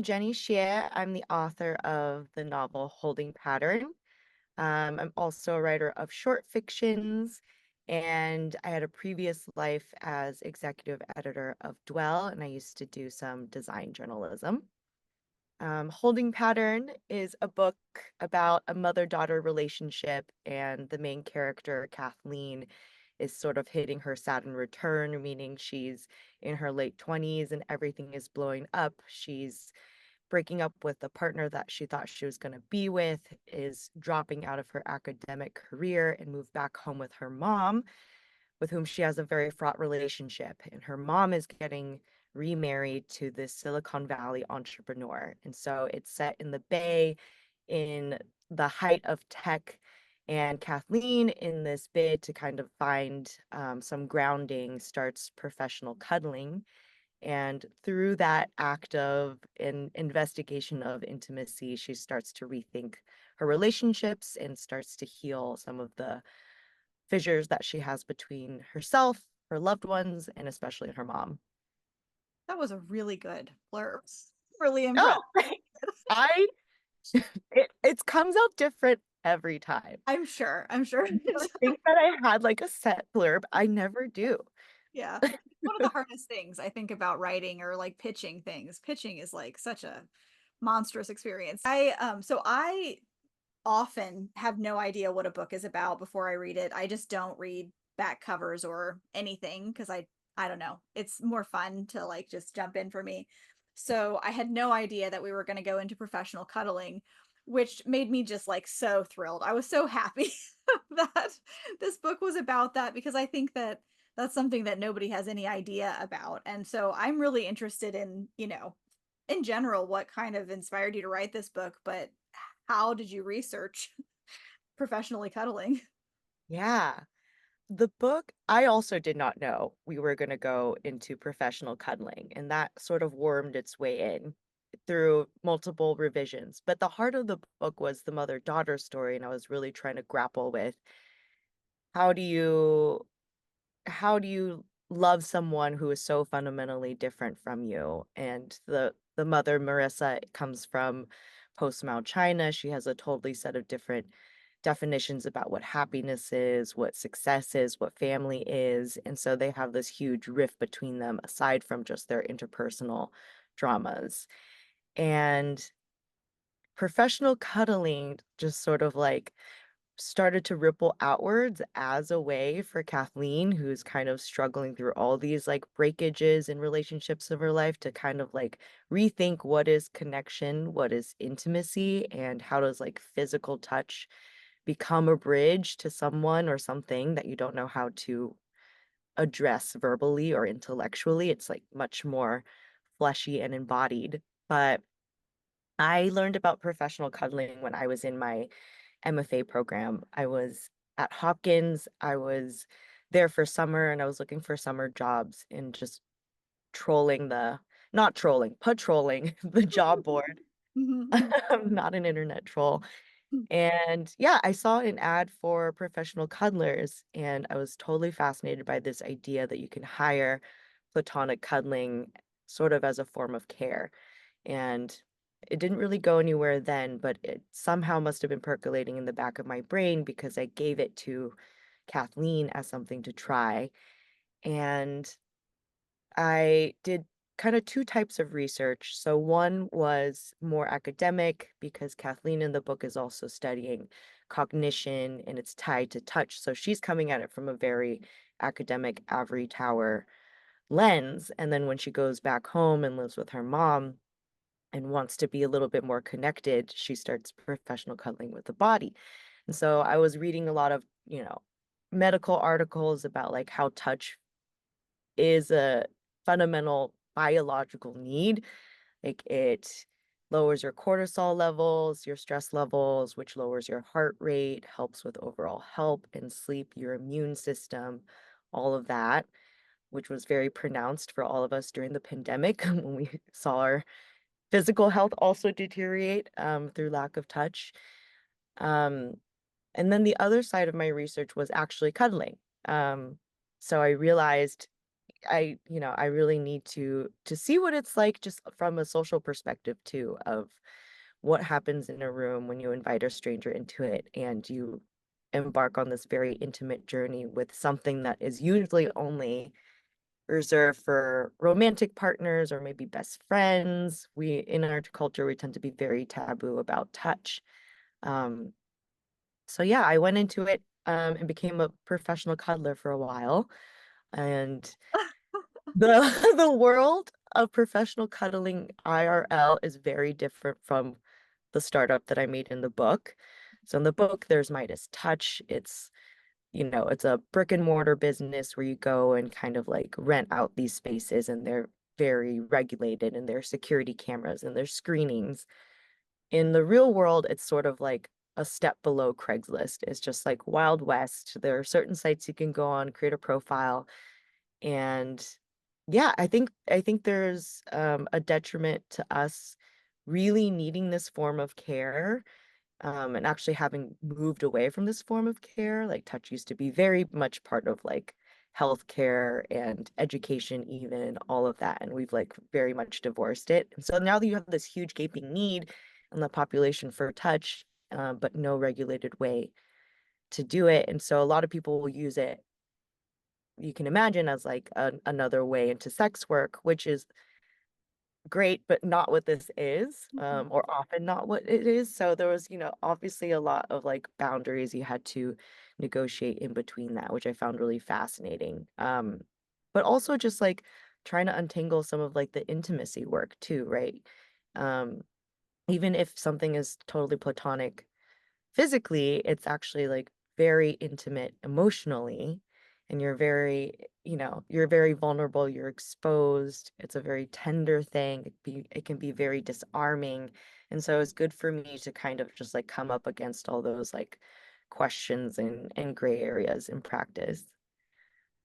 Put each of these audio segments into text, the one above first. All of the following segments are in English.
Jenny Xie. I'm the author of the novel Holding Pattern. I'm also a writer of short fictions, and I had a previous life as executive editor of Dwell, and I used to do some design journalism. Holding Pattern is a book about a mother-daughter relationship, and the main character, Kathleen, is sort of hitting her Saturn return, meaning she's in her late 20s and everything is blowing up. She's breaking up with the partner that she thought she was going to be with, is dropping out of her academic career and move back home with her mom, with whom she has a very fraught relationship. And her mom is getting remarried to this Silicon Valley entrepreneur. And so it's set in the Bay in the height of tech. And Kathleen, in this bid to kind of find some grounding, starts professional cuddling. And through that act of an investigation of intimacy, she starts to rethink her relationships and starts to heal some of the fissures that she has between herself, her loved ones, and especially her mom. That was a really good blurb. Really Oh, impressed. I it comes out different every time. I'm sure. I'm sure. You would think that I had like a set blurb. I never do. Yeah. One of the hardest things I think about writing or like pitching things. Pitching is like such a monstrous experience. I often have no idea what a book is about before I read it. I just don't read back covers or anything because I don't know. It's more fun to like just jump in for me. So I had no idea that we were going to go into professional cuddling, which made me just like so thrilled. I was so happy that this book was about that because I think that that's something that nobody has any idea about. And so I'm really interested in, in general, what kind of inspired you to write this book, but how did you research professionally cuddling? Yeah. The book, I also did not know we were going to go into professional cuddling, and that sort of wormed its way in through multiple revisions. But the heart of the book was the mother-daughter story, and I was really trying to grapple with how do you how do you love someone who is so fundamentally different from you? And the mother, Marissa, comes from post-Mao China. She has a totally set of different definitions about what happiness is, what success is, what family is. And so they have this huge rift between them, aside from just their interpersonal dramas. And professional cuddling just sort of like started to ripple outwards as a way for Kathleen, who's kind of struggling through all these like breakages and relationships of her life, to kind of like rethink what is connection, what is intimacy, and how does like physical touch become a bridge to someone or something that you don't know how to address verbally or intellectually. It's like much more fleshy and embodied. But I learned about professional cuddling when I was in my MFA program. I was at Hopkins. I was there for summer and I was looking for summer jobs and just trolling not trolling, patrolling the job board. I'm not an internet troll. And yeah, I saw an ad for professional cuddlers, and I was totally fascinated by this idea that you can hire platonic cuddling sort of as a form of care. And it didn't really go anywhere then, but it somehow must have been percolating in the back of my brain because I gave it to Kathleen as something to try. And I did kind of two types of research. So one was more academic because Kathleen in the book is also studying cognition and it's tied to touch. So she's coming at it from a very academic ivory tower lens. And then when she goes back home and lives with her mom and wants to be a little bit more connected, she starts professional cuddling with the body. And so I was reading a lot of, medical articles about like how touch is a fundamental biological need. Like it lowers your cortisol levels, your stress levels, which lowers your heart rate, helps with overall health and sleep, your immune system, all of that, which was very pronounced for all of us during the pandemic when we saw our physical health also deteriorate through lack of touch. Um, and then the other side of my research was actually cuddling. So I realized I really need to see what it's like just from a social perspective too, of what happens in a room when you invite a stranger into it and you embark on this very intimate journey with something that is usually only reserved for romantic partners or maybe best friends. We, in our culture, we tend to be very taboo about touch. Um, so yeah, I went into it and became a professional cuddler for a while. And the the world of professional cuddling IRL is very different from the startup that I made in the book. So in the book, there's Midas Touch. It's a brick and mortar business where you go and kind of like rent out these spaces, and they're very regulated, and there's security cameras and there's screenings. In the real world, it's sort of like a step below Craigslist. It's just like Wild West. There are certain sites you can go on, create a profile, and yeah, I think there's a detriment to us really needing this form of care, and actually having moved away from this form of care. Like touch used to be very much part of like healthcare and education, even all of that, and we've like very much divorced it. And so now that you have this huge gaping need in the population for touch, but no regulated way to do it, and so a lot of people will use it, you can imagine, as like another way into sex work, which is great, but not what this is, Mhm. or often not what it is. So there was, obviously a lot of like boundaries you had to negotiate in between that, which I found really fascinating. But also just like trying to untangle some of like the intimacy work too, right? Um, Even if something is totally platonic physically, it's actually like very intimate emotionally, and you're very vulnerable, you're exposed. It's a very tender thing. It can be very disarming. And so it's good for me to kind of just like come up against all those like questions and gray areas in practice.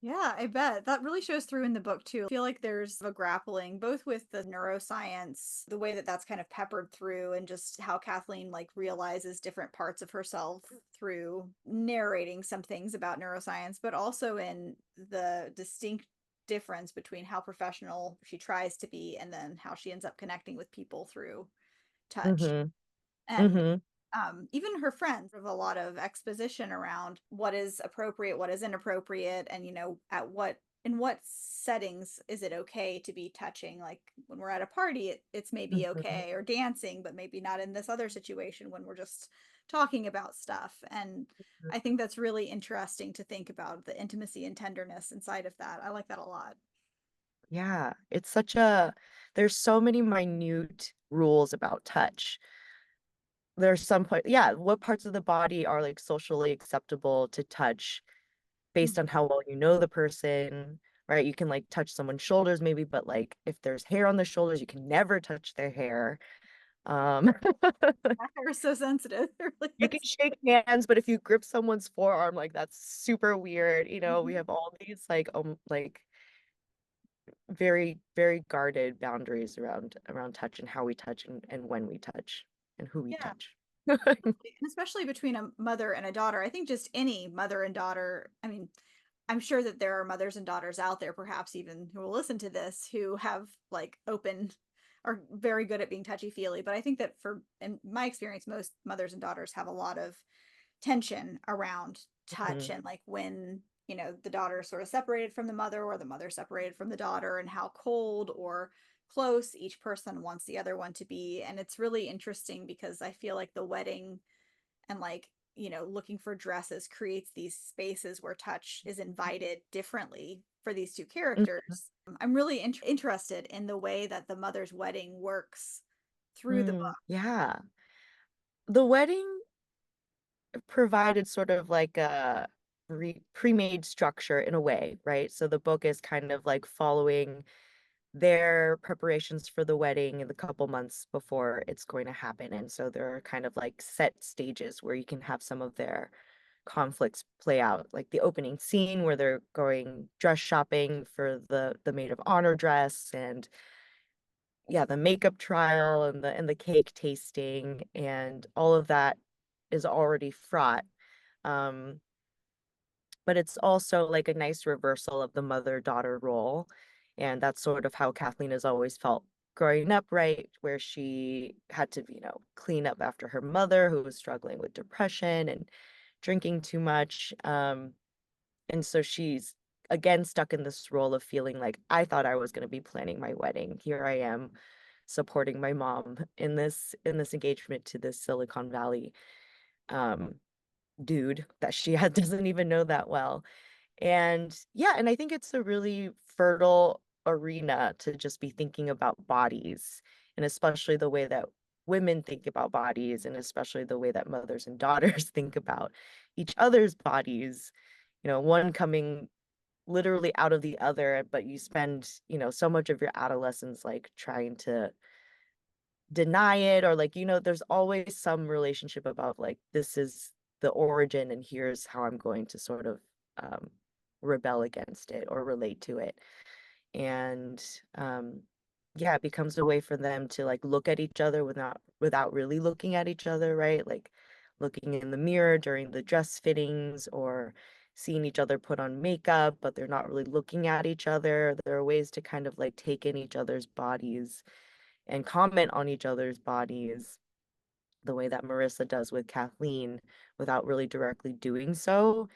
Yeah, I bet. That really shows through in the book too. I feel like there's a grappling both with the neuroscience, the way that that's kind of peppered through, and just how Kathleen like realizes different parts of herself through narrating some things about neuroscience, but also in the distinct difference between how professional she tries to be and then how she ends up connecting with people through touch. Mm-hmm. And Mm-hmm. even her friends have a lot of exposition around what is appropriate, what is inappropriate, and at what in what settings is it okay to be touching. Like when we're at a party, it's maybe Mm-hmm. okay, or dancing, but maybe not in this other situation when we're just talking about stuff. And I think that's really interesting to think about the intimacy and tenderness inside of that. I like that a lot. Yeah, there's so many minute rules about touch. There's some point, yeah, what parts of the body are like socially acceptable to touch based on how well you know the person, right? You can like touch someone's shoulders maybe, but like if there's hair on the shoulders, you can never touch their hair. Um, My hair is so sensitive. It really you can is. shake hands, but if you grip someone's forearm, like that's super weird. We Mhm. have all these like very, very guarded boundaries around touch and how we touch and when we touch and who we Yeah. touch. And especially between a mother and a daughter. I think just any mother and daughter. I mean, I'm sure that there are mothers and daughters out there, perhaps even who will listen to this, who have like open are very good at being touchy feely. But I think that in my experience, most mothers and daughters have a lot of tension around touch, Mhm. and like when the daughter is sort of separated from the mother, or the mother separated from the daughter, and how cold or close each person wants the other one to be. And it's really interesting because I feel like the wedding and like looking for dresses creates these spaces where touch is invited differently for these two Mhm. characters. I'm really interested in the way that the mother's wedding works through the book. Yeah. The wedding provided sort of like a pre-made structure in a way, right? So the book is kind of like following their preparations for the wedding in the couple months before it's going to happen. And so there are kind of like set stages where you can have some of their conflicts play out, like the opening scene where they're going dress shopping for the maid of honor dress, and yeah, the makeup trial and the cake tasting, and all of that is already fraught. Um, but it's also like a nice reversal of the mother-daughter role. And that's sort of how Kathleen has always felt growing up, right? Where she had to, clean up after her mother, who was struggling with depression and drinking too much. And so she's again stuck in this role of feeling like I thought I was going to be planning my wedding. Here I am supporting my mom in this engagement to this Silicon Valley um dude that she doesn't even know that well. And yeah, and I think it's a really fertile arena to just be thinking about bodies, and especially the way that women think about bodies, and especially the way that mothers and daughters think about each other's bodies, one coming literally out of the other, but you spend, so much of your adolescence like trying to deny it, or like, there's always some relationship about like this is the origin and here's how I'm going to sort of um rebel against it or relate to it. And yeah, it becomes a way for them to like look at each other without really looking at each other, right? Like looking in the mirror during the dress fittings, or seeing each other put on makeup, but they're not really looking at each other. There are ways to kind of like take in each other's bodies and comment on each other's bodies the way that Marissa does with Kathleen without really directly doing so.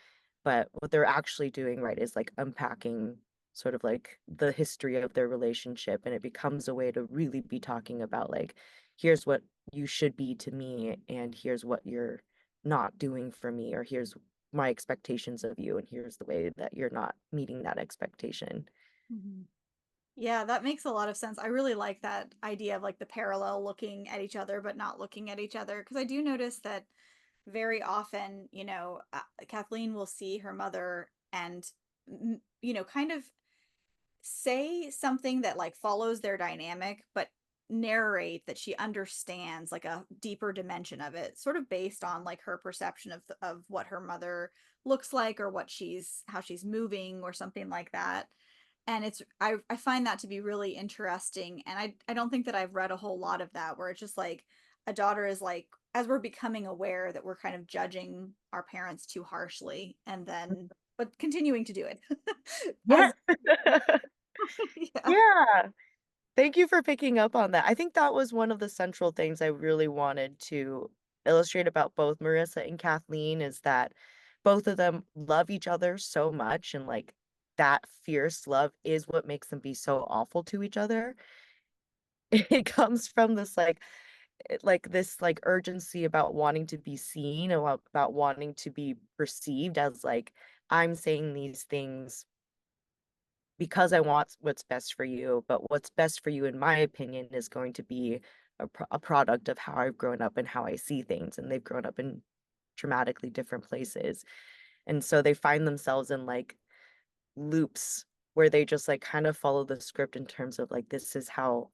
But what they're actually doing, right, is like unpacking sort of like the history of their relationship. And it becomes a way to really be talking about like, here's what you should be to me, and here's what you're not doing for me, or here's my expectations of you, and here's the way that you're not meeting that expectation. Mhm. Yeah, that makes a lot of sense. I really like that idea of like the parallel looking at each other, but not looking at each other. Because I do notice that very often, Kathleen will see her mother and, kind of say something that like follows their dynamic, but narrate that she understands like a deeper dimension of it, sort of based on like her perception of what her mother looks like, or how she's moving or something like that. And I find that to be really interesting. And I don't think that I've read a whole lot of that, where it's just like a daughter is like, as we're becoming aware that we're kind of judging our parents too harshly, and then but continuing to do it Yeah. as yeah. Yeah. Thank you for picking up on that. I think that was one of the central things I really wanted to illustrate about both Marissa and Kathleen, is that both of them love each other so much, and like that fierce love is what makes them be so awful to each other. It comes from this like urgency about wanting to be seen, and about wanting to be perceived as like I'm saying these things because I want what's best for you, but what's best for you, in my opinion, is going to be a product of how I've grown up and how I see things. And they've grown up in dramatically different places. And so they find themselves in like loops where they just like kind of follow the script in terms of like, this is how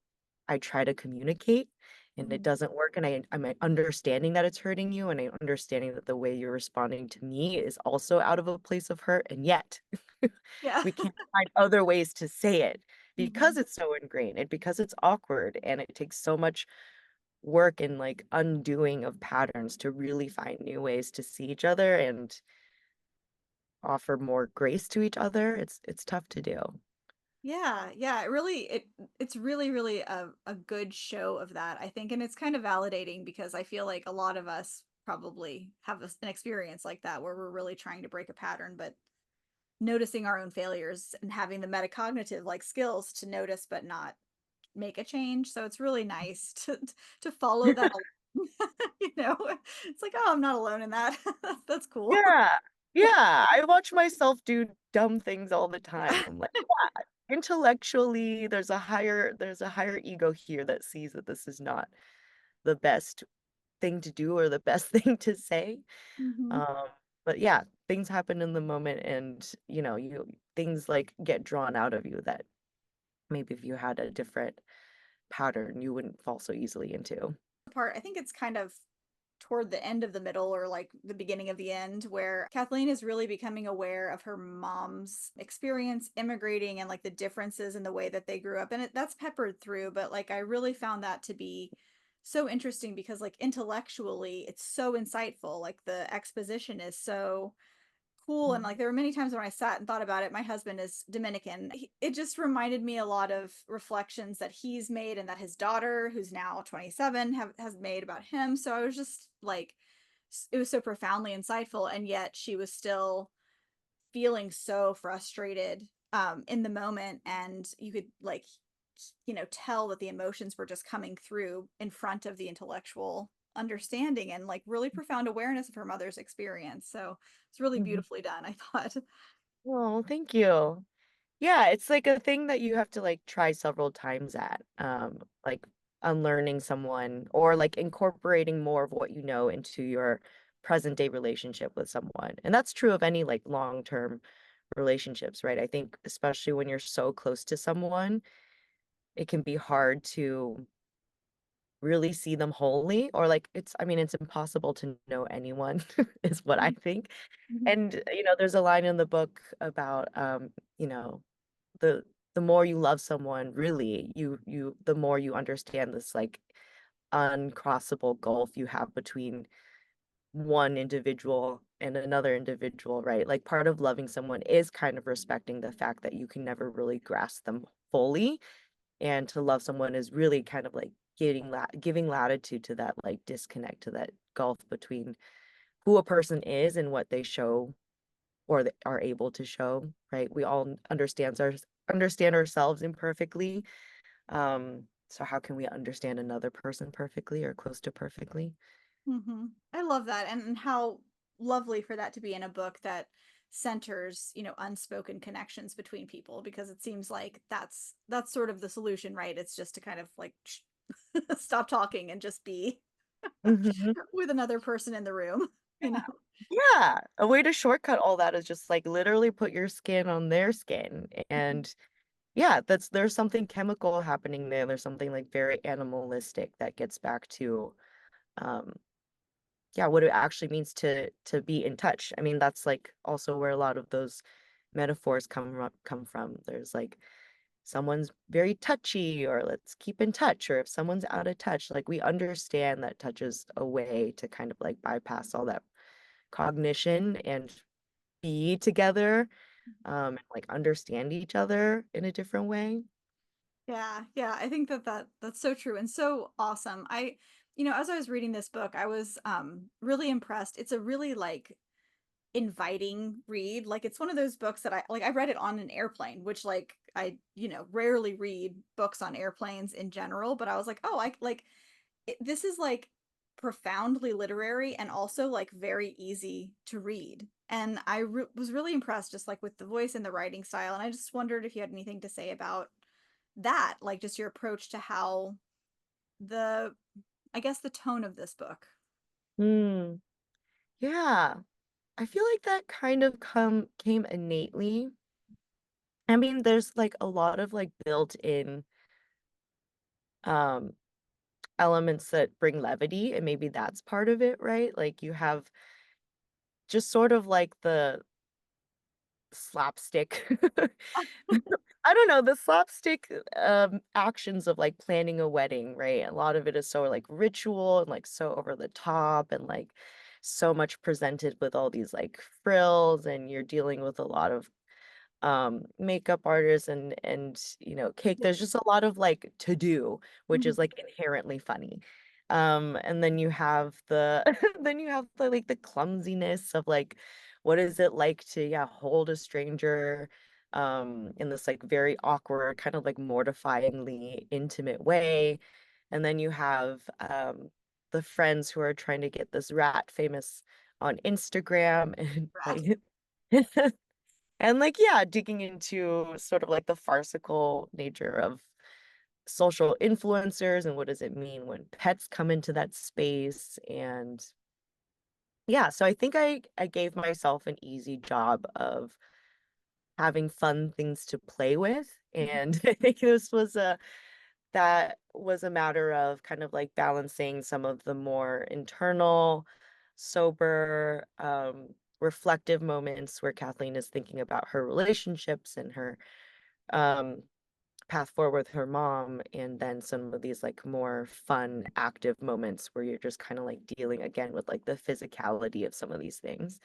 I try to communicate and it Mhm. doesn't work. And I'm understanding that it's hurting you. And I'm understanding that the way you're responding to me is also out of a place of hurt. And yet Yeah. we can't find other ways to say it because Mhm. it's so ingrained and because it's awkward, and it takes so much work and like undoing of patterns to really find new ways to see each other and offer more grace to each other. It's tough to do. Yeah, yeah, it's really, really a good show of that, I think. And it's kind of validating because I feel like a lot of us probably have an experience like that, where we're really trying to break a pattern, but noticing our own failures and having the metacognitive like skills to notice but not make a change. So it's really nice to follow that along. It's like, oh, I'm not alone in that. That's cool. Yeah. Yeah. I watch myself do dumb things all the time. Yeah. I'm like, yeah, intellectually, there's a higher ego here that sees that this is not the best thing to do or the best thing to say. Hmm. Um, but yeah, things happen in the moment, and you things like get drawn out of you that maybe if you had a different pattern, you wouldn't fall so easily into. Part, I think it's kind of toward the end of the middle, or like the beginning of the end, where Kathleen is really becoming aware of her mom's experience immigrating and like the differences in the way that they grew up. And that's peppered through, but like I really found that to be so interesting because like intellectually it's so insightful. Like the exposition is so cool. And like there were many times when I sat and thought about it. My husband is Dominican. It just reminded me a lot of reflections that he's made and that his daughter, who's now 27, has made about him. So I was just like, it was so profoundly insightful, and yet she was still feeling so frustrated in the moment, and you could like tell that the emotions were just coming through in front of the intellectual understanding and like really profound awareness of her mother's experience. So it's really Mhm. beautifully done, I thought. Oh, thank you. Yeah, it's like a thing that you have to like try several times at, like unlearning someone or like incorporating more of what you know into your present day relationship with someone. And that's true of any like long-term relationships, right? I think especially when you're so close to someone, it can be hard to really see them wholly or like I mean, it's impossible to know anyone is what I think. Mhm. And there's a line in the book about you know, the the more you love someone, really, you the more you understand this like uncrossable gulf you have between one individual and another individual, right? Like part of loving someone is kind of respecting the fact that you can never really grasp them fully, and to love someone is really kind of like giving latitude to that like disconnect, to that gulf between who a person is and what they show or are able to show, right? We all understand ourselves imperfectly. So how can we understand another person perfectly or close to perfectly? I love that, and how lovely for that to be in a book that centers, unspoken connections between people, because it seems like that's sort of the solution, right? It's just to kind of like stop talking and just be Hmm. with another person in the room, you know? Yeah, a way to shortcut all that is just like literally put your skin on their skin. And yeah, there's something chemical happening there. There's something like very animalistic that gets back to um yeah, what it actually means to be in touch. I mean, that's like also where a lot of those metaphors come from. There's like someone's very touchy, or let's keep in touch, or if someone's out of touch, like we understand that touch is a way to kind of like bypass all that cognition and be together, and like understand each other in a different way. Yeah, yeah, I think that's so true and so awesome. As I was reading this book, I was really impressed. It's a really like inviting read. Like it's one of those books that I read it on an airplane, which like I, rarely read books on airplanes in general, but I was like, "Oh, I like this is like profoundly literary and also like very easy to read." And was really impressed just like with the voice and the writing style, and I just wondered if you had anything to say about that, like just your approach to how the I guess the tone of this book. Hmm. Yeah. I feel like that kind of come came innately. I mean, there's like a lot of like built-in um elements that bring levity, and maybe that's part of it, right? Like you have just sort of like the slapstick. I don't know, the slapstick actions of like planning a wedding, right? A lot of it is so like ritual and like so over the top and like so much presented with all these like frills, and you're dealing with a lot of makeup artists and cake. There's just a lot of like to do, which is like inherently funny. And then you have the then you have the like the clumsiness of like what is it like to, yeah, hold a stranger in this like very awkward kind of like mortifyingly intimate way. And then you have the friends who are trying to get this rat famous on Instagram and Rat. like and like, yeah, digging into sort of like the farcical nature of social influencers and what does it mean when pets come into that space. And yeah, so I think I gave myself an easy job of having fun things to play with. And I think that was a matter of kind of like balancing some of the more internal, sober, reflective moments where Kathleen is thinking about her relationships and her um path forward with her mom, and then some of these like more fun active moments where you're just kind of like dealing again with like the physicality of some of these things.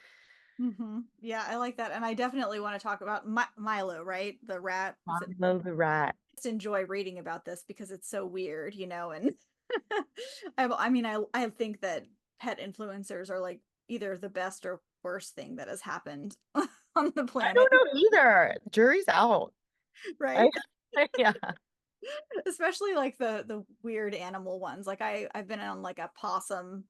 Yeah, I like that. And I definitely want to talk about Milo, right? The rat. Follow the rat. Just enjoy reading about this because it's so weird, and I mean, I think that pet influencers are like either the best or worst thing that has happened on the I planet, don't know either. Jury's out. I right? yeah. Especially like the weird animal ones. Like I've been on like a possum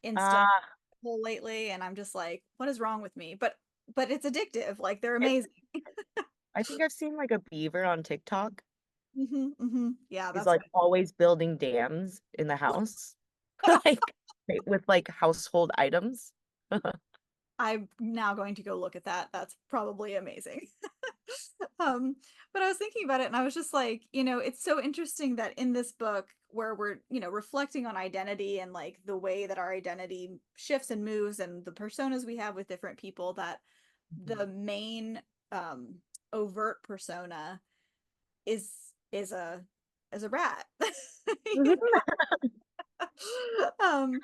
Insta Ah, hole lately, and I'm just like, what is wrong with me? But it's addictive. Like they're it, amazing. I think I've seen like a beaver on TikTok. Yeah, He's that's like what. always building dams in the house, like with like household items. I'm now going to go look at that. That's probably amazing. um, but I was thinking about it and I was just like, it's so interesting that in this book where we're, reflecting on identity and like the way that our identity shifts and moves and the personas we have with different people, that the main um overt persona is is a is a rat. um,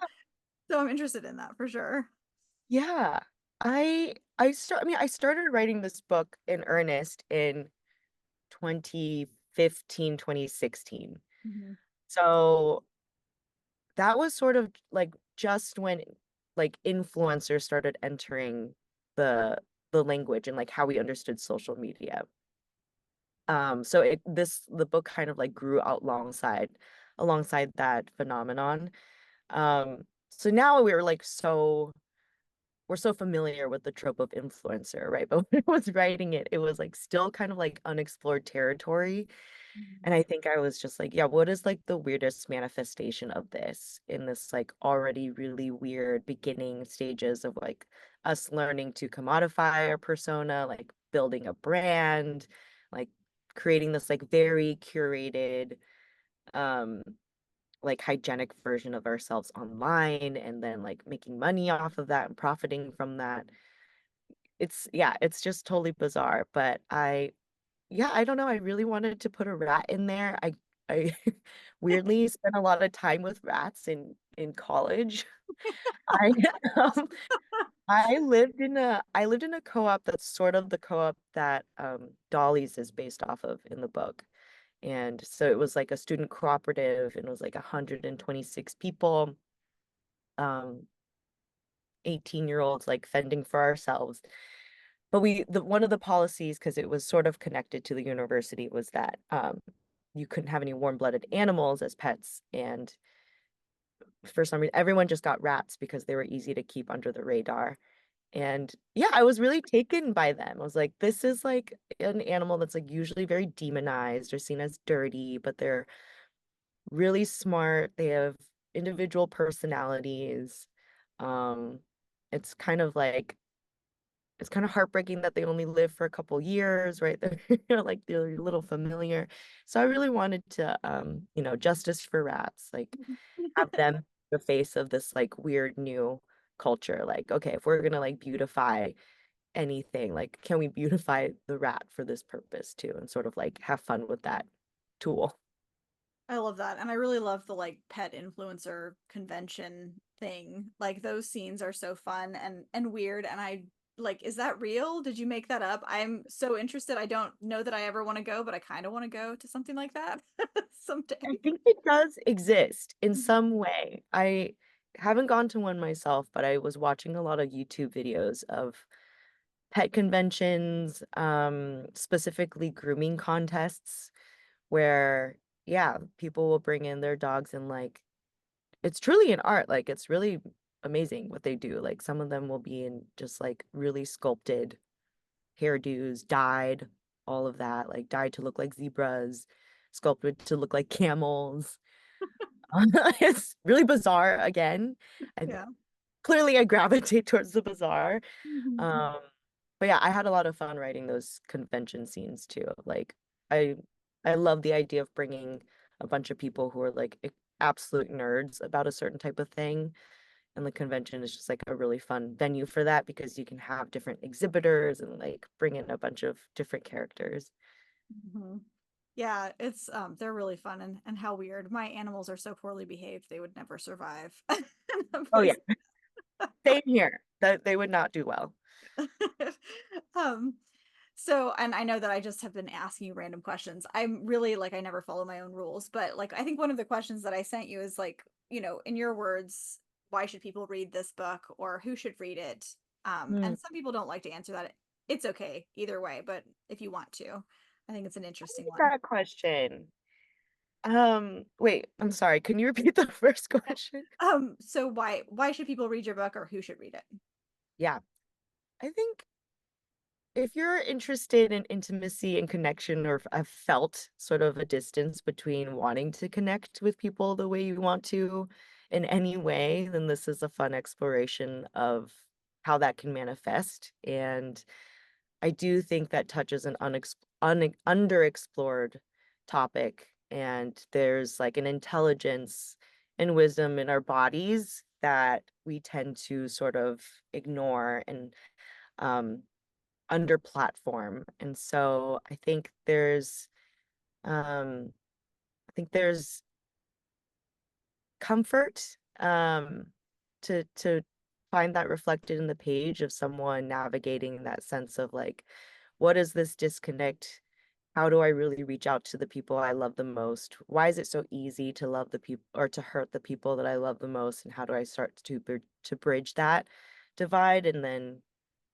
so I'm interested in that for sure. Yeah. I mean I started writing this book in earnest in 2015, 2016. Mhm. So that was sort of like just when like influencers started entering the the language and like how we understood social media. So the book kind of like grew out alongside that phenomenon. So now we're so familiar with the trope of influencer, right? But when I was writing it, it was like still kind of like unexplored territory. Mhm. And I think I was just like, yeah, what is like the weirdest manifestation of this in this like already really weird beginning stages of like us learning to commodify our persona, like building a brand, like creating this like very curated, um, like hygienic version of ourselves online and then like making money off of that and profiting from that. Yeah, it's just totally bizarre. But yeah, I don't know. I really wanted to put a rat in there. I weirdly spent a lot of time with rats in college. I um, I lived in a co-op that's sort of the co-op that Dolly's is based off of in the book. And so it was like a student cooperative and it was like 126 people, um, 18-year-olds like fending for ourselves. But the one of the policies, because it was sort of connected to the university, was that you couldn't have any warm-blooded animals as pets. And for some reason, everyone just got rats because they were easy to keep under the radar. And yeah, I was really taken by them. I was like, this is like an animal that's like usually very demonized or seen as dirty, but they're really smart. They have individual personalities. Um, it's kind of like it's kind of heartbreaking that they only live for a couple years, right? They're like they're a little familiar. So I really wanted to justice for rats, like have them the face of this like weird new culture. Like, okay, if we're gonna like beautify anything, like can we beautify the rat for this purpose too? And sort of like have fun with that tool. I love that. And I really love the like pet influencer convention thing. Like those scenes are so fun and weird, and I like, is that real? Did you make that up? I'm so interested. I don't know that I ever want to go, but I kind of want to go to something like that someday. I think it does exist in Mhm. some way. I haven't gone to one myself, but I was watching a lot of YouTube videos of pet conventions, specifically grooming contests, where, yeah, people will bring in their dogs and like it's truly an art. Like it's really amazing what they do. Like some of them will be in just like really sculpted hairdos, dyed, all of that, like dyed to look like zebras, sculpted to look like camels. It's really bizarre again. And Yeah. clearly I gravitate towards the bizarre. Mhm. Um, but yeah, I had a lot of fun writing those convention scenes too. Like I I love the idea of bringing a bunch of people who are like absolute nerds about a certain type of thing. And the convention is just like a really fun venue for that because you can have different exhibitors and like bring in a bunch of different characters. Mhm. Yeah, it's they're really fun, and how weird. My animals are so poorly behaved, they would never survive in a Oh yeah, place. same here. That they would not do well. Um, so, and I know that I just have been asking you random questions. I'm really like, I never follow my own rules, but like, I think one of the questions that I sent you is like, in your words, why should people read this book or who should read it? Hmm. And some people don't like to answer that. It's okay either way, but if you want to, I think it's an interesting one. That question. Wait, I'm sorry. Can you repeat the first question? So why should people read your book or who should read it? Yeah, I think if you're interested in intimacy and connection, or have felt sort of a distance between wanting to connect with people the way you want to in any way, then this is a fun exploration of how that can manifest. And I do think that touch is an underexplored topic, and there's like an intelligence and wisdom in our bodies that we tend to sort of ignore and um, under platform. And so um, I think there's comfort to find that reflected in the page of someone navigating that sense of like, what is this disconnect? How do I really reach out to the people I love the most? Why is it so easy to love the people or to hurt the people that I love the most? And how do I start to bridge that divide? And then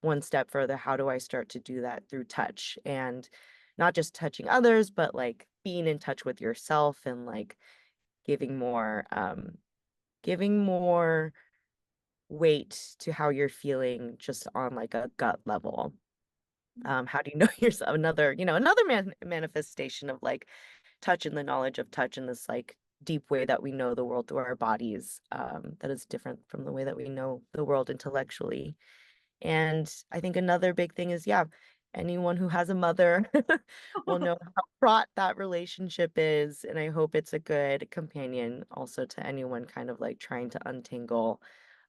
one step further, how do I start to do that through touch, and not just touching others, but like being in touch with yourself, and like giving more giving more weight to how you're feeling just on like a gut level. How do you know yourself? Another manifestation of like touch, and the knowledge of touch in this like deep way that we know the world through our bodies, that is different from the way that we know the world intellectually. And I think another big thing is, yeah, anyone who has a mother will know how fraught that relationship is. And I hope it's a good companion also to anyone kind of like trying to untangle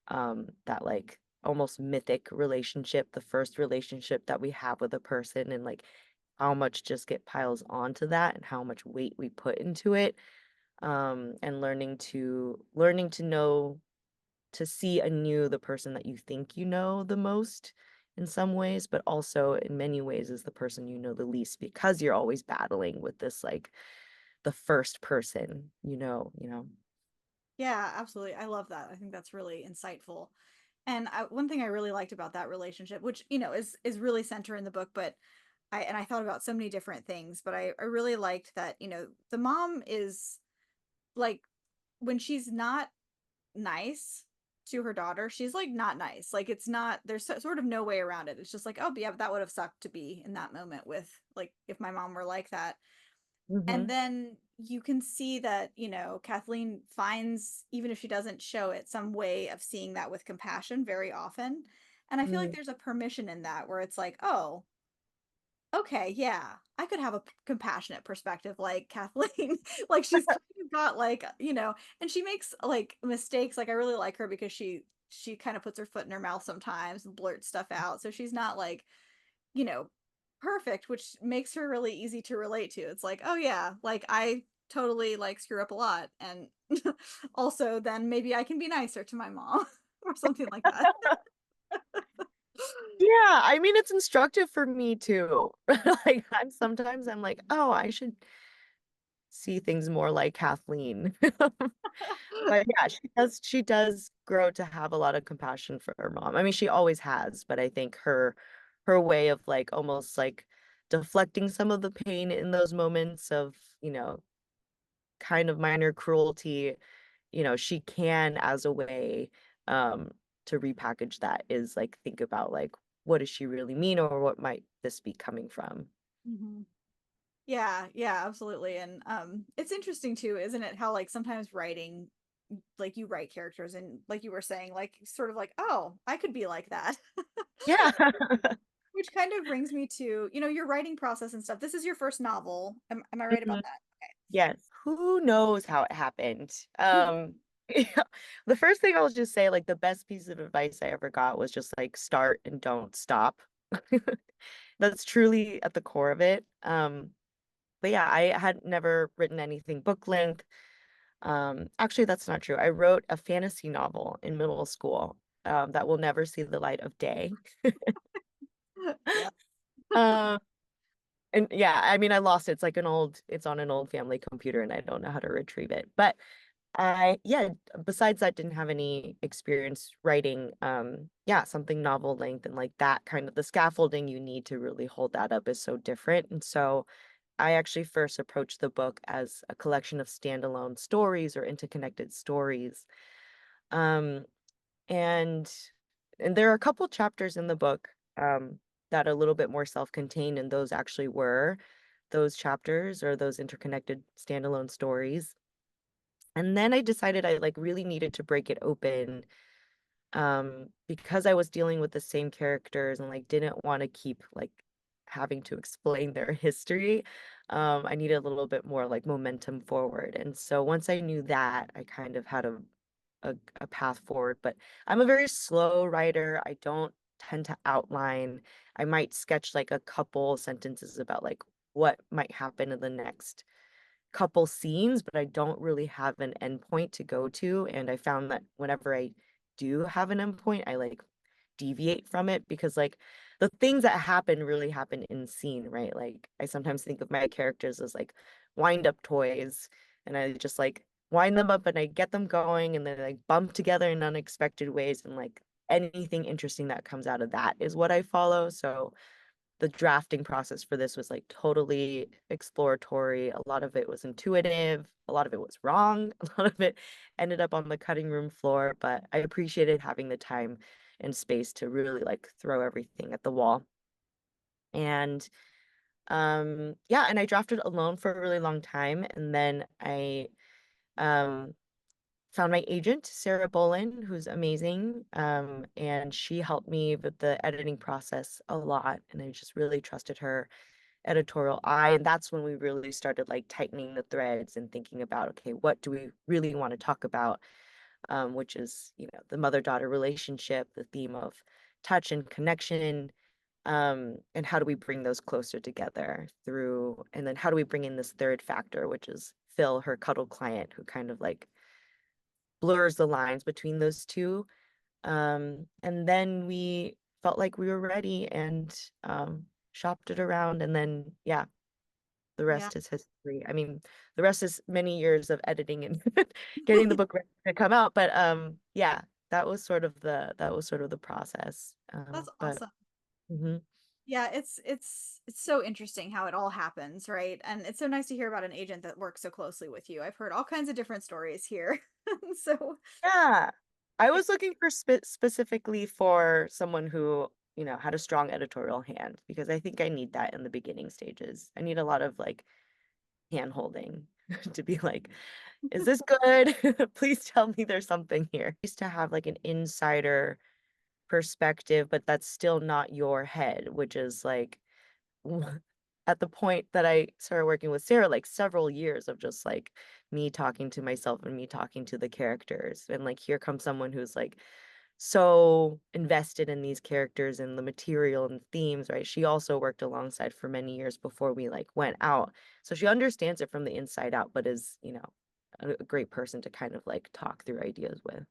that like almost mythic relationship, the first relationship that we have with a person, and like how much just get piles onto that and how much weight we put into it. And learning to know, to see anew the person that you think you know the most in some ways, but also in many ways is the person you know the least, because you're always battling with this like the first person, Yeah, absolutely. I love that. I think that's really insightful. And one thing I really liked about that relationship, which is really center in the book, but I thought about so many different things, but I really liked that the mom is like when she's not nice to her daughter, she's like not nice. Like it's not there's sort of no way around it. It's just like, oh yeah, that would have sucked to be in that moment with like if my mom were like that. And Hmm. then you can see that, Kathleen finds, even if she doesn't show it, some way of seeing that with compassion very often. And I feel like Mm. there's a permission in that where it's like, oh, okay, yeah, I could have a compassionate perspective like Kathleen. Like she's kind of got like, and she makes like mistakes. Like I really like her because she kind of puts her foot in her mouth sometimes and blurts stuff out. So she's not like, you know, perfect, which makes her really easy to relate to. It's like, oh yeah, like I totally like screw up a lot and also then maybe I can be nicer to my mom or something like that. Yeah, I mean it's instructive for me too. Like I'm like, oh, I should see things more like Kathleen. But yeah, she does grow to have a lot of compassion for her mom. I mean, she always has, but I think her way of like almost like deflecting some of the pain in those moments of, kind of minor cruelty, she can, as a way um to repackage that, is like think about like what does she really mean, or what might this be coming from? Mhm. Yeah, yeah, absolutely. And it's interesting too, isn't it, how like sometimes writing like you write characters and like you were saying, like sort of like, oh, I could be like that. Yeah. Which kind of brings me to, your writing process and stuff. This is your first novel. Am I right about Mhm. that? Yes. Who knows how it happened? Okay. Yeah, the first thing I'll just say, like the best piece of advice I ever got was just like start and don't stop. That's truly at the core of it. But yeah, I had never written anything book length. Actually, that's not true. I wrote a fantasy novel in middle school, that will never see the light of day. Yeah. Um, and yeah, I mean, I lost it. It's on an old family computer and I don't know how to retrieve it. But yeah, besides that, didn't have any experience writing, yeah, something novel length and like that kind of the scaffolding you need to really hold that up is so different. And so I actually first approached the book as a collection of standalone stories or interconnected stories. Um, and there are a couple chapters in the book that are a little bit more self-contained, and those actually were those chapters or those interconnected standalone stories. And then I decided I like really needed to break it open because I was dealing with the same characters and like didn't want to keep like having to explain their history. I needed a little bit more like momentum forward. And so once I knew that, I kind of had a path forward. But I'm a very slow writer. I don't tend to outline. I might sketch like a couple sentences about like what might happen in the next couple scenes, but I don't really have an endpoint to go to. And I found that whenever I do have an endpoint, I like deviate from it because like the things that happen really happen in scene, right? Like I sometimes think of my characters as like wind up toys and I just like wind them up and I get them going and then like bump together in unexpected ways and like anything interesting that comes out of that is what I follow. So the drafting process for this was like totally exploratory. A lot of it was intuitive, a lot of it was wrong, a lot of it ended up on the cutting room floor, but I appreciated having the time and space to really like throw everything at the wall. And yeah, and I drafted alone for a really long time and then I um found my agent, Sarah Bolin, who's amazing. And she helped me with the editing process a lot. And I just really trusted her editorial eye. And that's when we really started like tightening the threads and thinking about, okay, what do we really want to talk about? Which is, you know, the mother-daughter relationship, the theme of touch and connection, and how do we bring those closer together through, and then how do we bring in this third factor, which is Phil, her cuddle client, who kind of like blurs the lines between those two. And then we felt like we were ready and shopped it around. And then, yeah, the Yeah. rest is history. I mean, the rest is many years of editing and getting the book ready to come out. But yeah, that was sort of the process. That's But awesome. mhm. Yeah, it's so interesting how it all happens, right? And it's so nice to hear about an agent that works so closely with you. I've heard all kinds of different stories here. So, Yeah, I it, was looking for specifically for someone who, you know, had a strong editorial hand because I think I need that in the beginning stages. I need a lot of like hand holding to be like, is this good? Please tell me there's something here. I used to have like an insider perspective, but that's still not your head, which is like at the point that I started working with Sarah, like several years of just like me talking to myself and me talking to the characters. And like here comes someone who's like so invested in these characters and the material and themes, right? She also worked alongside for many years before we like went out. So she understands it from the inside out, but is, you know, a great person to kind of like talk through ideas with.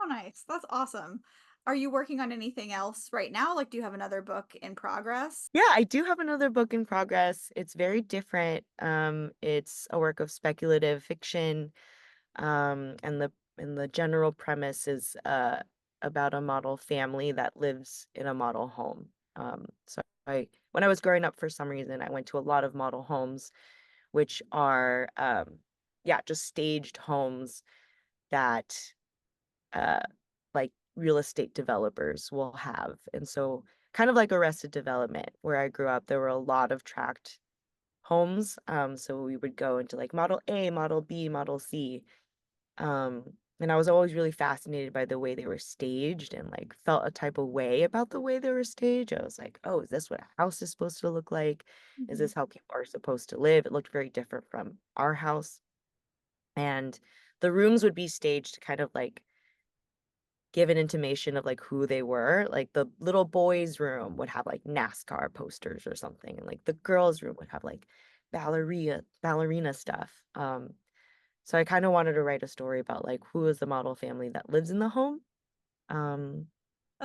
oh, nice. That's awesome. Are you working on anything else right now? Like, do you have another book in progress? Yeah, I do have another book in progress. It's very different. It's a work of speculative fiction. And the general premise is about a model family that lives in a model home. So when I was growing up, for some reason, I went to a lot of model homes, which are yeah, just staged homes that uh, like real estate developers will have. And so kind of like Arrested Development, where I grew up, there were a lot of tract homes. So we would go into like Model A, Model B, Model C. Um, and I was always really fascinated by the way they were staged and like felt a type of way about the way they were staged. I was like, oh, is this what a house is supposed to look like? Is Mhm. this how people are supposed to live? It looked very different from our house. And the rooms would be staged to kind of like give an intimation of like who they were. Like the little boys' room would have like NASCAR posters or something, and like the girls' room would have like ballerina stuff. So I kind of wanted to write a story about like who is the model family that lives in the home. And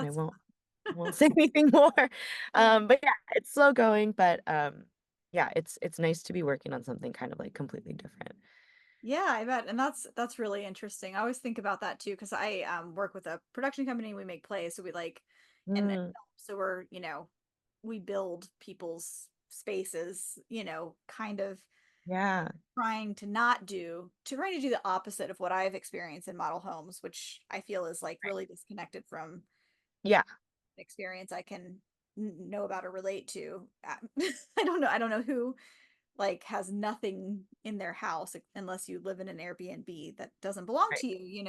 I That's won't. fun. won't say anything more. Yeah. But yeah, it's slow going, but yeah, it's nice to be working on something kind of like completely different. Yeah, I bet. And that's really interesting. I always think about that too, because I work with a production company, we make plays, so we like and Mm, so we're, we build people's spaces, kind of yeah, trying to do the opposite of what I've experienced in model homes, which I feel is like right. really disconnected from Yeah, experience I can know about or relate to. I don't know who like has nothing in their house unless you live in an Airbnb that doesn't belong right. to you.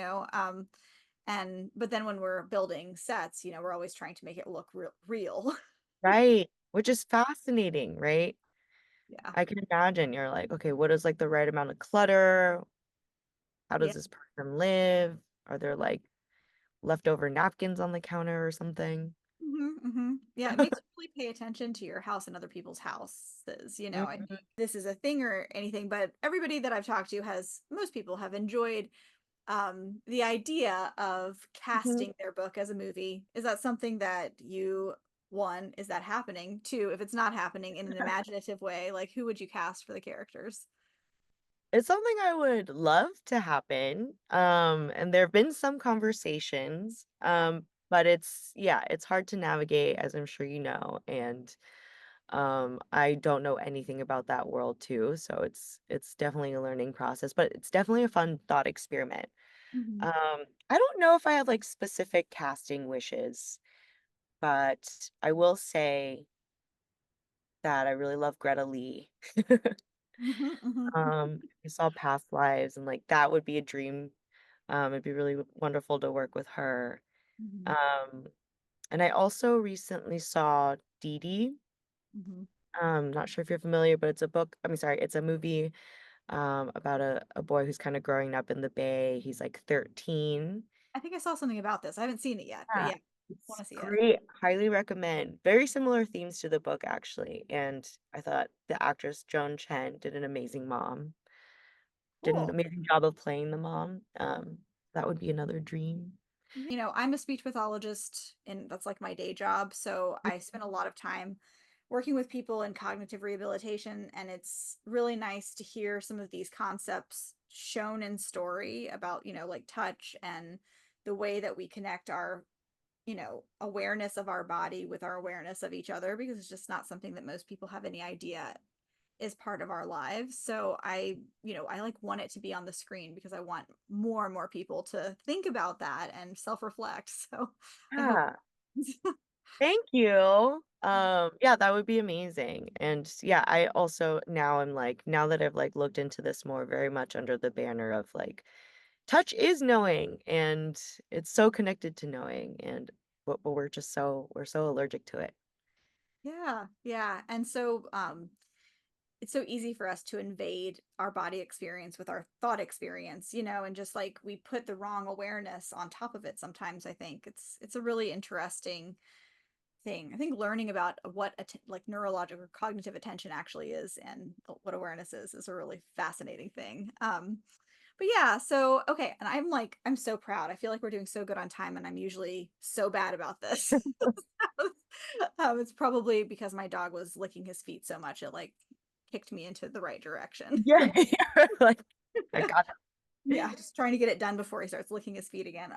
And but then when we're building sets, we're always trying to make it look real. Right. Which is fascinating, right? Yeah. I can imagine you're like, okay, what is like the right amount of clutter? How Yeah. does this person live? Are there like leftover napkins on the counter or something? Yeah, it makes you really pay attention to your house and other people's houses. I Mhm. think this is a thing or anything, but everybody that I've talked to most people have enjoyed the idea of Mhm. casting their book as a movie. Is that something that one, is that happening? Two, if it's not happening in an imaginative way, like who would you cast for the characters? It's something I would love to happen. And there have been some conversations, but yeah, it's hard to navigate, as I'm sure you know. And I don't know anything about that world too, so it's definitely a learning process, but it's definitely a fun thought experiment. Mhm. I don't know if I have like specific casting wishes, but I will say that I really love Greta Lee. Mhm, mhm, I saw Past Lives and like that would be a dream. It'd be really wonderful to work with her. mhm, Um, and I also recently saw Dee Dee. mhm. Not sure if you're familiar, but it's a book. I mean, sorry, it's a movie about a boy who's kind of growing up in the Bay. He's like 13. I think I saw something about this. I haven't seen it yet, but Yeah. yeah, want It's to see it. great. Highly recommend. Very similar themes to the book, actually. And I thought the actress Joan Chen did an amazing mom. Did an Cool. amazing job of playing the mom. That would be another dream. I'm a speech pathologist and that's like my day job. So I spend a lot of time working with people in cognitive rehabilitation. And it's really nice to hear some of these concepts shown in story about, like touch and the way that we connect our, awareness of our body with our awareness of each other, because it's just not something that most people have any idea is part of our lives. So I like want it to be on the screen because I want more and more people to think about that and self-reflect. So I hope. Yeah. Thank you. Yeah, that would be amazing. And yeah, I also now I'm like, now that I've like looked into this more, very much under the banner of like touch is knowing and it's so connected to knowing and but we're so allergic to it. Yeah, yeah. And so it's so easy for us to invade our body experience with our thought experience, and just like we put the wrong awareness on top of it sometimes. I think it's a really interesting thing. I think learning about what like neurological or cognitive attention actually is and what awareness is a really fascinating thing. But yeah, so okay, and I'm so proud. I feel like we're doing so good on time, and I'm usually so bad about this. It's probably because my dog was licking his feet so much it like kicked me into the right direction. Yeah, like I got Yeah, just trying to get it done before he starts licking his feet again.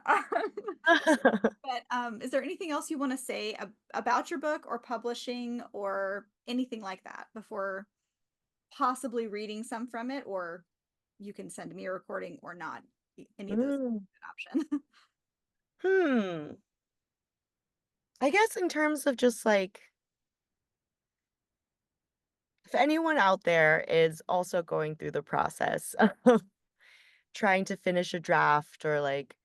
that. But is there anything else you want to say about your book or publishing or anything like that before possibly reading some from it, or you can send me a recording or not? Any of those Mm, option. hmm. I guess in terms of just like if anyone out there is also going through the process of trying to finish a draft or like,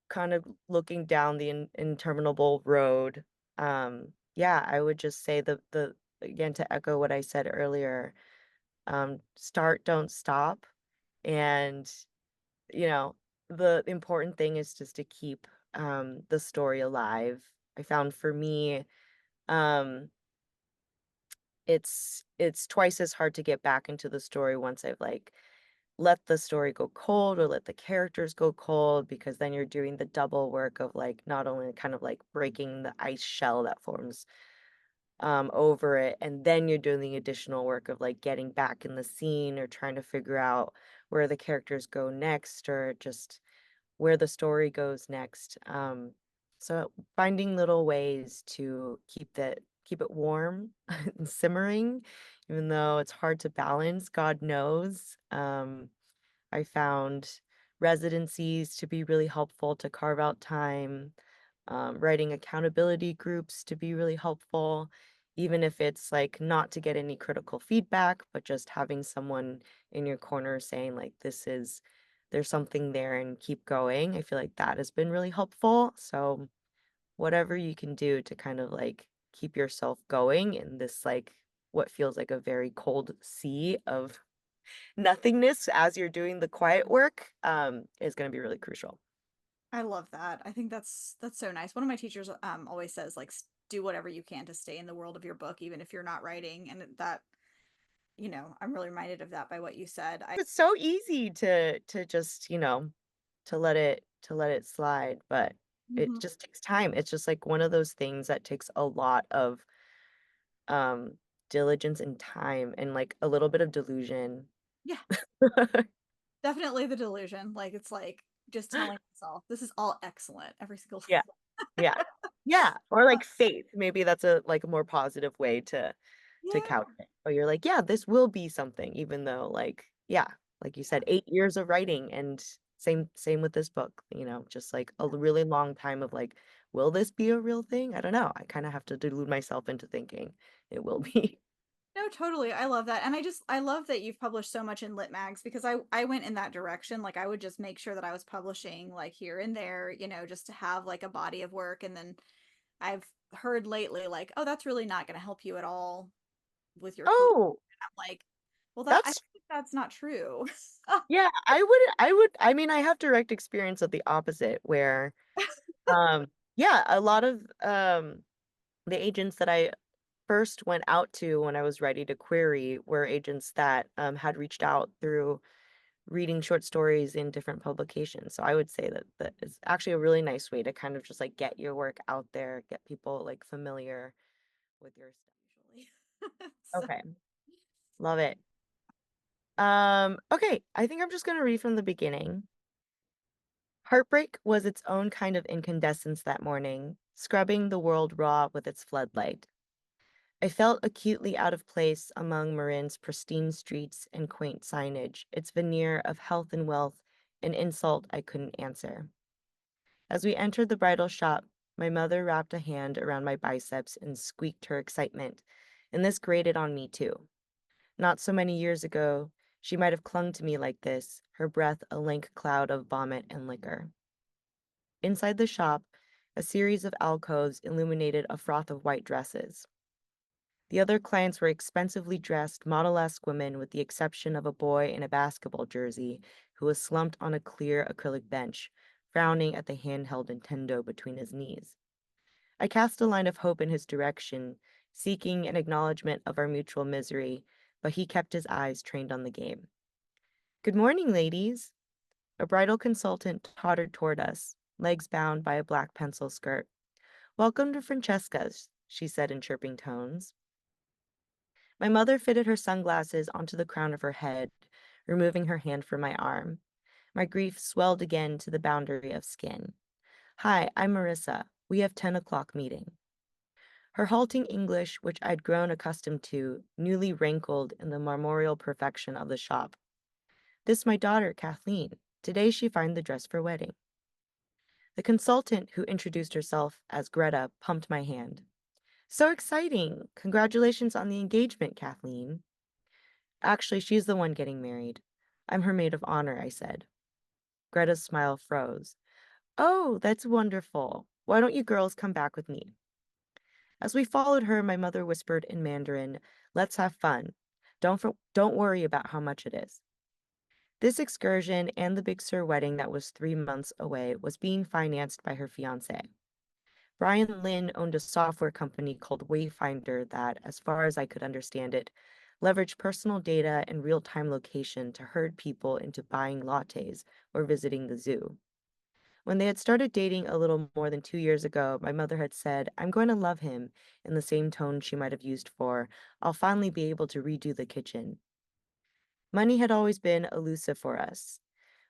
kind of looking down the interminable road, yeah, I would just say the again to echo what I said earlier, start, don't stop. And, you know, the important thing is just to keep the story alive. I found for me, um, it's twice as hard to get back into the story once I've like let the story go cold or let the characters go cold, because then you're doing the double work of like not only kind of like breaking the ice shell that forms over it, and then you're doing the additional work of like getting back in the scene or trying to figure out where the characters go next or just where the story goes next. So finding little ways to keep it warm and simmering, even though it's hard to balance, God knows. I found residencies to be really helpful to carve out time, writing accountability groups to be really helpful, even if it's like not to get any critical feedback, but just having someone in your corner saying, like, there's something there and keep going. I feel like that has been really helpful. So, whatever you can do to kind of like keep yourself going in this, like, what feels like a very cold sea of nothingness as you're doing the quiet work, is gonna be really crucial. I love that. I think that's so nice. One of my teachers always says like do whatever you can to stay in the world of your book even if you're not writing, and that, I'm really reminded of that by what you said. I It's so easy to just, to let it slide, but it Mhm. just takes time. It's just like one of those things that takes a lot of um diligence and time and like a little bit of delusion. Yeah, definitely the delusion. Like it's like just telling myself this is all excellent every single Yeah. Yeah. Yeah. Or like faith. Maybe that's a like a more positive way to Yeah. couch it. Or you're like, yeah, this will be something, even though like, yeah, like you Yeah. said, 8 years of writing and same with this book, just like a really long time of like, will this be a real thing? I don't know. I kind of have to delude myself into thinking it will be. No, totally. I love that. And I love that you've published so much in lit mags because I went in that direction. Like I would just make sure that I was publishing like here and there, just to have like a body of work. And then I've heard lately like, oh, that's really not going to help you at all with your career. Oh, I'm like, well, that I that's think that's not true. yeah, I mean, I have direct experience of the opposite where yeah, a lot of the agents that I first went out to when I was ready to query were agents that had reached out through reading short stories in different publications. So I would say that that is actually a really nice way to kind of just like get your work out there, get people like familiar with your Usually. stuff. So, Okay, love it. Okay, I think I'm just gonna read from the beginning. Heartbreak was its own kind of incandescence that morning, scrubbing the world raw with its floodlight. I felt acutely out of place among Marin's pristine streets and quaint signage, its veneer of health and wealth, an insult I couldn't answer. As we entered the bridal shop, my mother wrapped a hand around my biceps and squeaked her excitement, and this grated on me too. Not so many years ago, she might have clung to me like this, her breath a lank cloud of vomit and liquor. Inside the shop, a series of alcoves illuminated a froth of white dresses. The other clients were expensively dressed, model-esque women with the exception of a boy in a basketball jersey who was slumped on a clear acrylic bench, frowning at the handheld Nintendo between his knees. I cast a line of hope in his direction, seeking an acknowledgement of our mutual misery, but he kept his eyes trained on the game. Good morning, ladies. A bridal consultant tottered toward us, legs bound by a black pencil skirt. Welcome to Francesca's, she said in chirping tones. My mother fitted her sunglasses onto the crown of her head, removing her hand from my arm. My grief swelled again to the boundary of skin. Hi, I'm Marissa. We have 10 o'clock meeting. Her halting English, which I'd grown accustomed to, newly rankled in the marmoreal perfection of the shop. This my daughter, Kathleen. Today she find the dress for wedding. The consultant, who introduced herself as Greta, pumped my hand. So exciting! Congratulations on the engagement, Kathleen. Actually, she's the one getting married. I'm her maid of honor, I said. Greta's smile froze. Oh, that's wonderful. Why don't you girls come back with me? As we followed her, my mother whispered in Mandarin, Let's have fun. Don't worry about how much it is. This excursion and the Big Sur wedding that was 3 months away was being financed by her fiancé. Brian Lynn owned a software company called Wayfinder that, as far as I could understand it, leveraged personal data and real-time location to herd people into buying lattes or visiting the zoo. When they had started dating a little more than 2 years ago, my mother had said, "I'm going to love him," in the same tone she might have used for, "I'll finally be able to redo the kitchen." Money had always been elusive for us.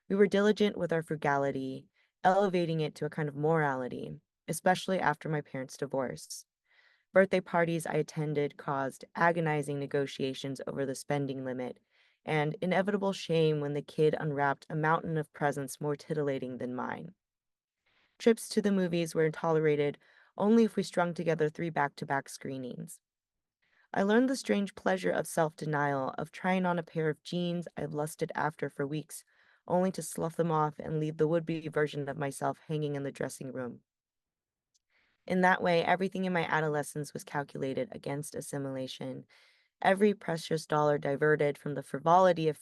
We were diligent with our frugality, elevating it to a kind of morality, especially after my parents' divorce. Birthday parties I attended caused agonizing negotiations over the spending limit, and inevitable shame when the kid unwrapped a mountain of presents more titillating than mine. Trips to the movies were tolerated only if we strung together 3 back-to-back screenings. I learned the strange pleasure of self-denial, of trying on a pair of jeans I've lusted after for weeks, only to slough them off and leave the would-be version of myself hanging in the dressing room. In that way, everything in my adolescence was calculated against assimilation, every precious dollar diverted from the frivolity of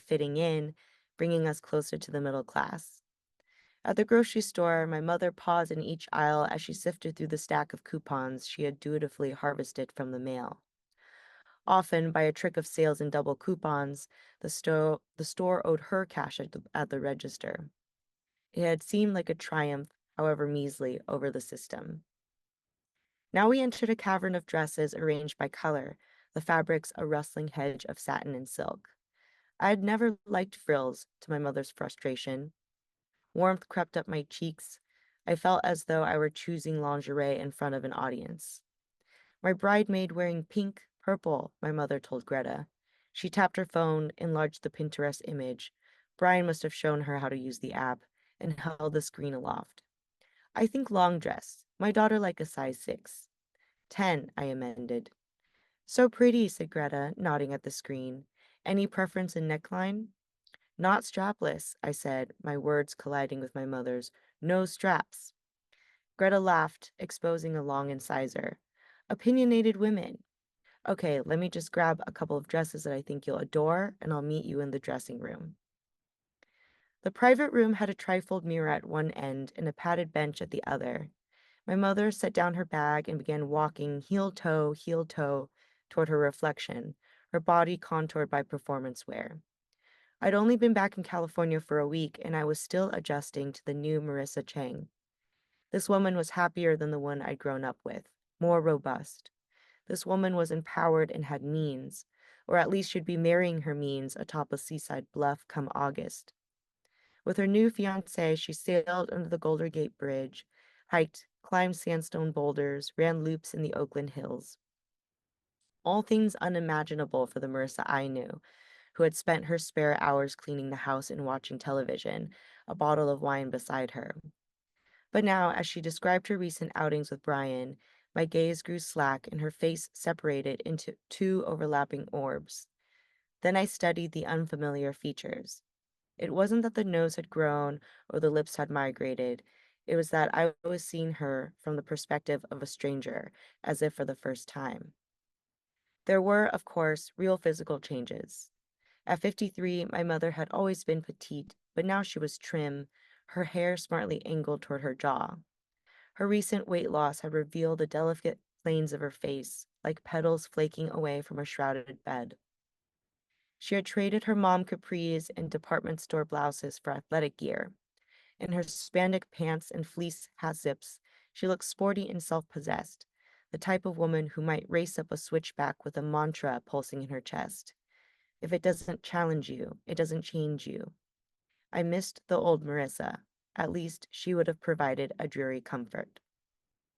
fitting in, bringing us closer to the middle class. At the grocery store, my mother paused in each aisle as she sifted through the stack of coupons she had dutifully harvested from the mail. Often, by a trick of sales and double coupons, the store owed her cash at the register. It had seemed like a triumph, however measly, over the system. Now we entered a cavern of dresses arranged by color, the fabrics a rustling hedge of satin and silk. I had never liked frills, to my mother's frustration. Warmth crept up my cheeks. I felt as though I were choosing lingerie in front of an audience. My bridemaid wearing pink, purple, my mother told Greta. She tapped her phone, enlarged the Pinterest image. Brian must have shown her how to use the app, and held the screen aloft. I think long dress. My daughter like a size 6. 10, I amended. So pretty, said Greta, nodding at the screen. Any preference in neckline? Not strapless, I said, my words colliding with my mother's. No straps. Greta laughed, exposing a long incisor. Opinionated women. Okay, let me just grab a couple of dresses that I think you'll adore, and I'll meet you in the dressing room. The private room had a trifold mirror at one end and a padded bench at the other. My mother set down her bag and began walking heel toe, toward her reflection, her body contoured by performance wear. I'd only been back in California for a week, and I was still adjusting to the new Marissa Chang. This woman was happier than the one I'd grown up with, more robust. This woman was empowered and had means, or at least should be marrying her means atop a seaside bluff come August. With her new fiancé, she sailed under the Golden Gate Bridge, hiked, climbed sandstone boulders, ran loops in the Oakland Hills. All things unimaginable for the Marissa I knew, who had spent her spare hours cleaning the house and watching television, a bottle of wine beside her. But now, as she described her recent outings with Brian, my gaze grew slack and her face separated into 2 overlapping orbs. Then I studied the unfamiliar features. It wasn't that the nose had grown or the lips had migrated. It was that I was seeing her from the perspective of a stranger, as if for the first time. There were, of course, real physical changes. At 53, my mother had always been petite, but now she was trim, her hair smartly angled toward her jaw. Her recent weight loss had revealed the delicate planes of her face, like petals flaking away from her shrouded bed. She had traded her mom capris and department store blouses for athletic gear. In her spandex pants and fleece hat zips, she looked sporty and self-possessed, the type of woman who might race up a switchback with a mantra pulsing in her chest. If it doesn't challenge you, it doesn't change you. I missed the old Marissa. At least she would have provided a dreary comfort.